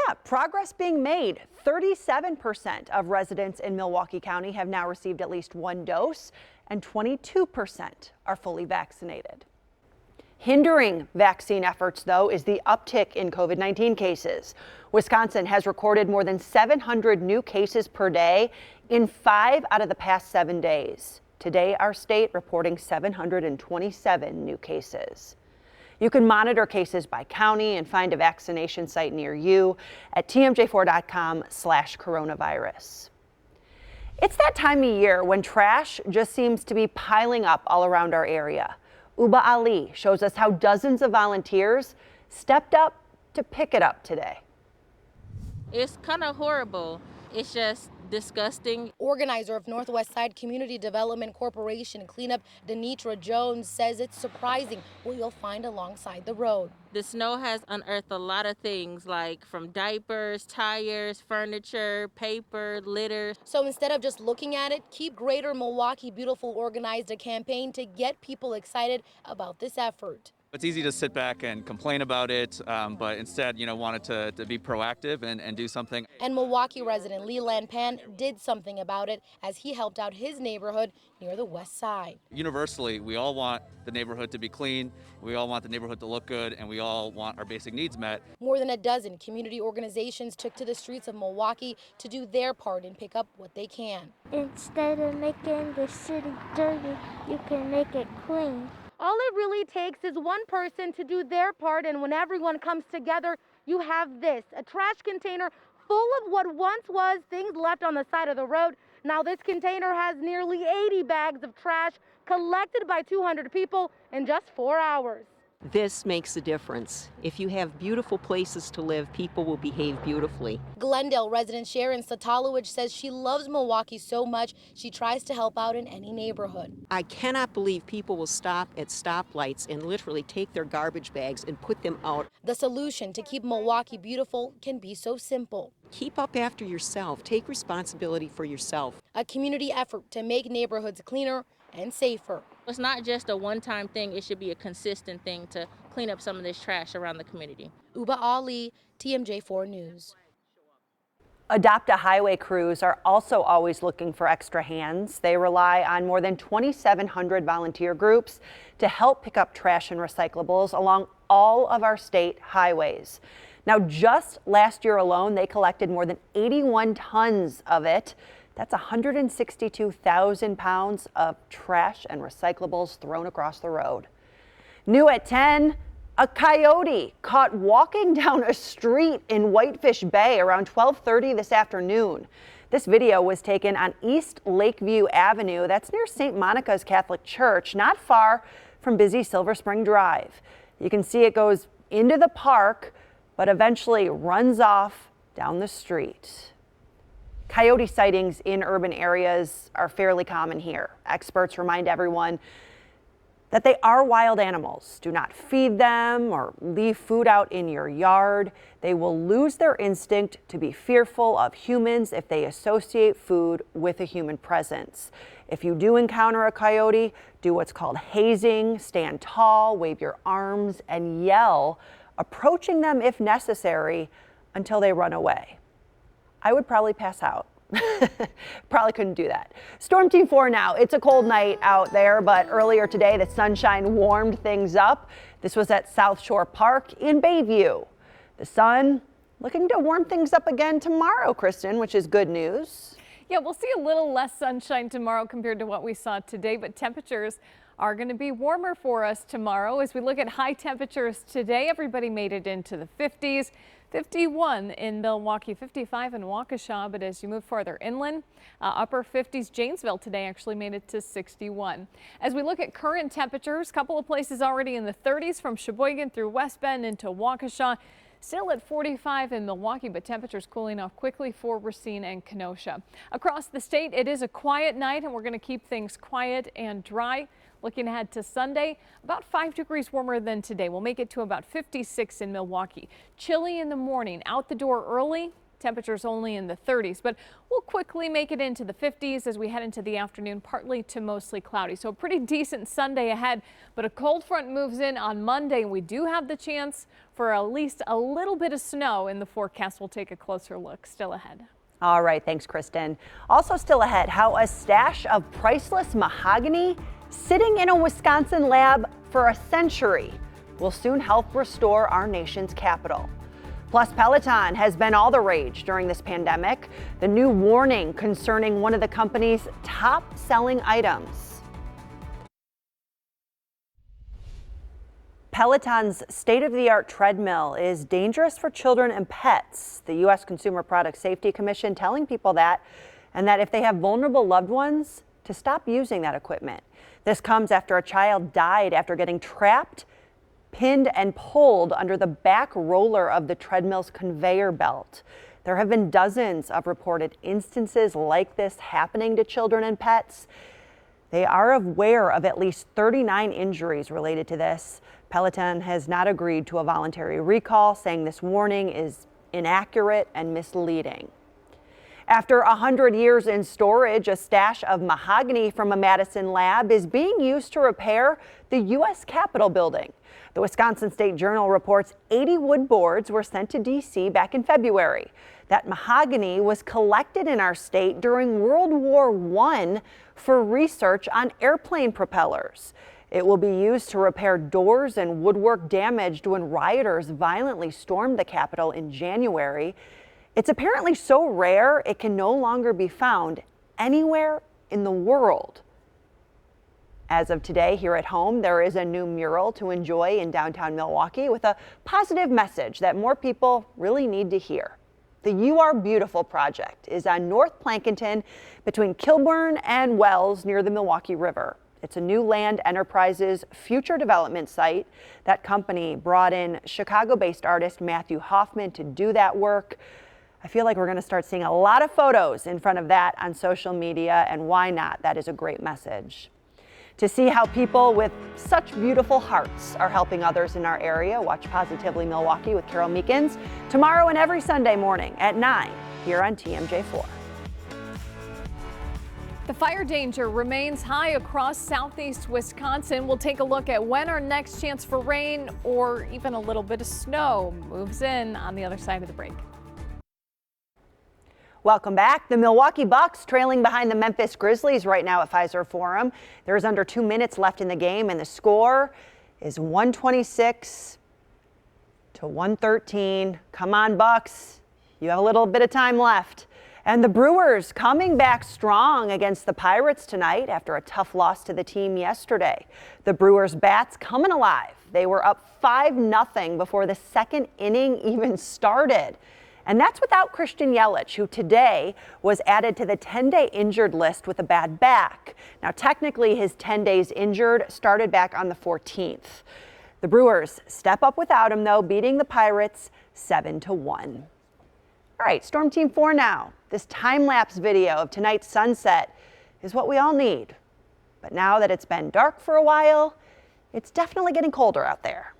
Yeah, progress being made. 37% of residents in Milwaukee County have now received at least one dose, and 22% are fully vaccinated. Hindering vaccine efforts, though, is the uptick in COVID-19 cases. Wisconsin has recorded more than 700 new cases per day in 5 out of the past 7 days. Today, our state reporting 727 new cases. You can monitor cases by county and find a vaccination site near you at tmj4.com/coronavirus. It's that time of year when trash just seems to be piling up all around our area. Uba Ali shows us how dozens of volunteers stepped up to pick it up today. It's kind of horrible. It's just disgusting. Organizer of Northwest Side Community Development Corporation cleanup, Denitra Jones, says it's surprising what you'll find alongside the road. The snow has unearthed a lot of things, like from diapers, tires, furniture, paper, litter. So instead of just looking at it, Keep Greater Milwaukee Beautiful organized a campaign to get people excited about this effort. It's easy to sit back and complain about it, but instead, wanted to be proactive and do something. And Milwaukee resident Leland Pan did something about it as he helped out his neighborhood near the west side. Universally, we all want the neighborhood to be clean, we all want the neighborhood to look good, and we all want our basic needs met. More than a dozen community organizations took to the streets of Milwaukee to do their part and pick up what they can. Instead of making the city dirty, you can make it clean. All it really takes is one person to do their part, and when everyone comes together, you have this, a trash container full of what once was things left on the side of the road. Now this container has nearly 80 bags of trash collected by 200 people in just 4 hours. This makes a difference. If you have beautiful places to live, people will behave beautifully. Glendale resident Sharon Satalowicz says she loves Milwaukee so much she tries to help out in any neighborhood. I cannot believe people will stop at stoplights and literally take their garbage bags and put them out. The solution to keep Milwaukee beautiful can be so simple. Keep up after yourself. Take responsibility for yourself. A community effort to make neighborhoods cleaner and safer. It's not just a one-time thing. It should be a consistent thing to clean up some of this trash around the community. Uba Ali, TMJ4 News. Adopt-A-Highway crews are also always looking for extra hands. They rely on more than 2,700 volunteer groups to help pick up trash and recyclables along all of our state highways. Now, just last year alone, they collected more than 81 tons of it. That's 162,000 pounds of trash and recyclables thrown across the road. New at 10, a coyote caught walking down a street in Whitefish Bay around 12:30 this afternoon. This video was taken on East Lakeview Avenue. That's near St. Monica's Catholic Church, not far from busy Silver Spring Drive. You can see it goes into the park, but eventually runs off down the street. Coyote sightings in urban areas are fairly common here. Experts remind everyone that they are wild animals. Do not feed them or leave food out in your yard. They will lose their instinct to be fearful of humans if they associate food with a human presence. If you do encounter a coyote, do what's called hazing, stand tall, wave your arms, and yell, approaching them if necessary until they run away. I would probably pass out. Probably couldn't do that. Storm Team 4 now. It's a cold night out there, but earlier today the sunshine warmed things up. This was at South Shore Park in Bayview. The sun looking to warm things up again tomorrow, Kristen, which is good news. Yeah, we'll see a little less sunshine tomorrow compared to what we saw today, but temperatures are going to be warmer for us tomorrow. As we look at high temperatures today, everybody made it into the 50s. 51 in Milwaukee, 55 in Waukesha, but as you move farther inland, upper 50s. Janesville today actually made it to 61. As we look at current temperatures, a couple of places already in the 30s from Sheboygan through West Bend into Waukesha. Still at 45 in Milwaukee, but temperatures cooling off quickly for Racine and Kenosha. Across the state, it is a quiet night, and we're going to keep things quiet and dry. Looking ahead to Sunday, about 5 degrees warmer than today. We'll make it to about 56 in Milwaukee. Chilly in the morning, out the door early, Temperatures only in the 30s, but we'll quickly make it into the 50s as we head into the afternoon, partly to mostly cloudy. So a pretty decent Sunday ahead, but a cold front moves in on Monday. We do have the chance for at least a little bit of snow in the forecast. We'll take a closer look. Still ahead. All right, thanks, Kristen. Also still ahead, how a stash of priceless mahogany sitting in a Wisconsin lab for a century will soon help restore our nation's capital. Plus, Peloton has been all the rage during this pandemic. The new warning concerning one of the company's top-selling items. Peloton's state-of-the-art treadmill is dangerous for children and pets. The U.S. Consumer Product Safety Commission telling people that, and that if they have vulnerable loved ones, to stop using that equipment. This comes after a child died after getting trapped, pinned and pulled under the back roller of the treadmill's conveyor belt. There have been dozens of reported instances like this happening to children and pets. They are aware of at least 39 injuries related to this. Peloton has not agreed to a voluntary recall, saying this warning is inaccurate and misleading. After 100 years in storage, a stash of mahogany from a Madison lab is being used to repair the U.S. Capitol building. The Wisconsin State Journal reports 80 wood boards were sent to D.C. back in February. That mahogany was collected in our state during World War I for research on airplane propellers. It will be used to repair doors and woodwork damaged when rioters violently stormed the Capitol in January. It's apparently so rare it can no longer be found anywhere in the world. As of today, here at home, there is a new mural to enjoy in downtown Milwaukee with a positive message that more people really need to hear. The You Are Beautiful project is on North Plankinton between Kilburn and Wells near the Milwaukee River. It's a new Land Enterprises future development site. That company brought in Chicago-based artist Matthew Hoffman to do that work. I feel like we're going to start seeing a lot of photos in front of that on social media, and why not? That is a great message. To see how people with such beautiful hearts are helping others in our area, watch Positively Milwaukee with Carol Meekins tomorrow and every Sunday morning at 9 here on TMJ4. The fire danger remains high across southeast Wisconsin. We'll take a look at when our next chance for rain or even a little bit of snow moves in on the other side of the break. Welcome back. The Milwaukee Bucks trailing behind the Memphis Grizzlies right now at Pfizer Forum. There's under 2 minutes left in the game, and the score is 126 to 113. Come on, Bucks. You have a little bit of time left. And the Brewers coming back strong against the Pirates tonight after a tough loss to the team yesterday. The Brewers bats coming alive. They were up 5-0 before the second inning even started. And that's without Christian Yelich, who today was added to the 10-day injured list with a bad back. Now, technically, his 10 days injured started back on the 14th. The Brewers step up without him, though, beating the Pirates 7-1. All right, Storm Team 4 now. This time-lapse video of tonight's sunset is what we all need. But now that it's been dark for a while, it's definitely getting colder out there.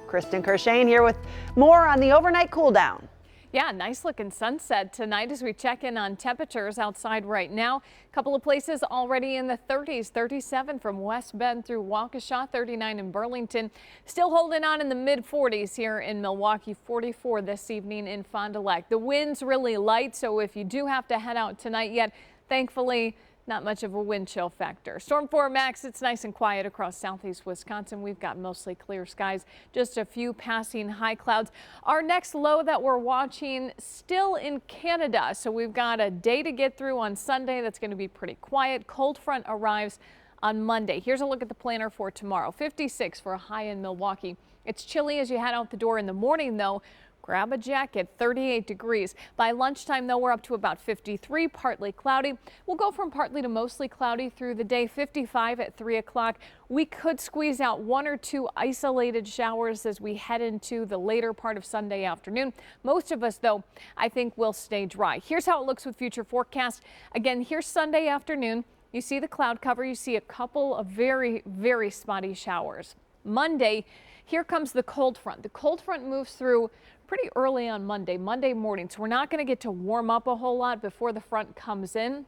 Kristen Kershane here with more on the overnight cool down. Yeah, nice looking sunset tonight as we check in on temperatures outside right now. A couple of places already in the 30s, 37 from West Bend through Waukesha, 39 in Burlington. Still holding on in the mid 40s here in Milwaukee, 44 this evening in Fond du Lac. The wind's really light, so if you do have to head out tonight yet, thankfully, not much of a wind chill factor. Storm 4 Max, it's nice and quiet across southeast Wisconsin. We've got mostly clear skies, just a few passing high clouds. Our next low that we're watching still in Canada. So we've got a day to get through on Sunday that's going to be pretty quiet. Cold front arrives on Monday. Here's a look at the planner for tomorrow. 56 for a high in Milwaukee. It's chilly as you head out the door in the morning, though. Grab a jacket, 38 degrees. By lunchtime, though, we're up to about 53, partly cloudy. We'll go from partly to mostly cloudy through the day, 55 at 3 o'clock. We could squeeze out 1 or 2 isolated showers as we head into the later part of Sunday afternoon. Most of us, though, I think will stay dry. Here's how it looks with future forecast. Again, here's Sunday afternoon. You see the cloud cover. You see a couple of very, very spotty showers. Monday, here comes the cold front. The cold front moves through pretty early on Monday morning. So we're not going to get to warm up a whole lot before the front comes in.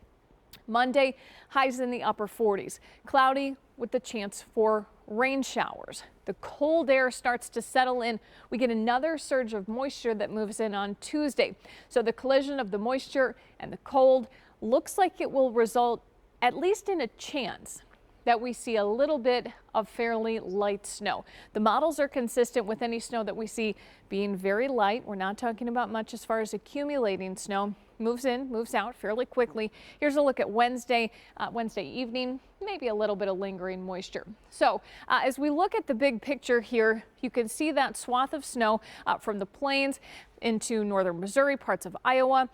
Monday, highs in the upper 40s. Cloudy with the chance for rain showers. The cold air starts to settle in. We get another surge of moisture that moves in on Tuesday. So the collision of the moisture and the cold looks like it will result at least in a chance that we see a little bit of fairly light snow. The models are consistent with any snow that we see being very light. We're not talking about much as far as accumulating snow. Moves in, moves out fairly quickly. Here's a look at Wednesday evening, maybe a little bit of lingering moisture. So as we look at the big picture here, you can see that swath of snow from the plains into northern Missouri, parts of Iowa,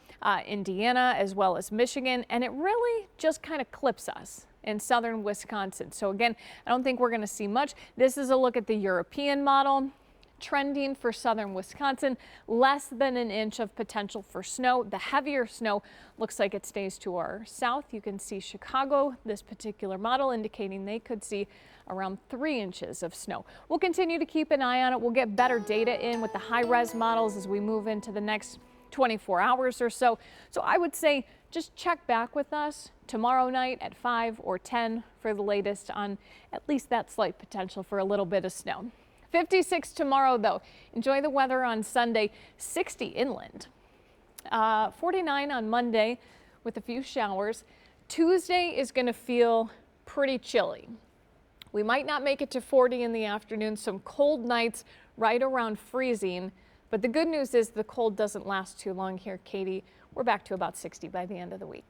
Indiana, as well as Michigan, and it really just kind of clips us in southern Wisconsin. So again, I don't think we're going to see much. This is a look at the European model. Trending for southern Wisconsin, less than an inch of potential for snow. The heavier snow looks like it stays to our south. You can see Chicago, this particular model, indicating they could see around 3 inches of snow. We'll continue to keep an eye on it. We'll get better data in with the high-res models as we move into the next 24 hours or so. So I would say just check back with us tomorrow night at 5 or 10 for the latest on at least that slight potential for a little bit of snow. 56 tomorrow, though. Enjoy the weather on Sunday. 60 inland. 49 on Monday with a few showers. Tuesday is going to feel pretty chilly. We might not make it to 40 in the afternoon. Some cold nights right around freezing. But the good news is the cold doesn't last too long here, Katie. We're back to about 60 by the end of the week.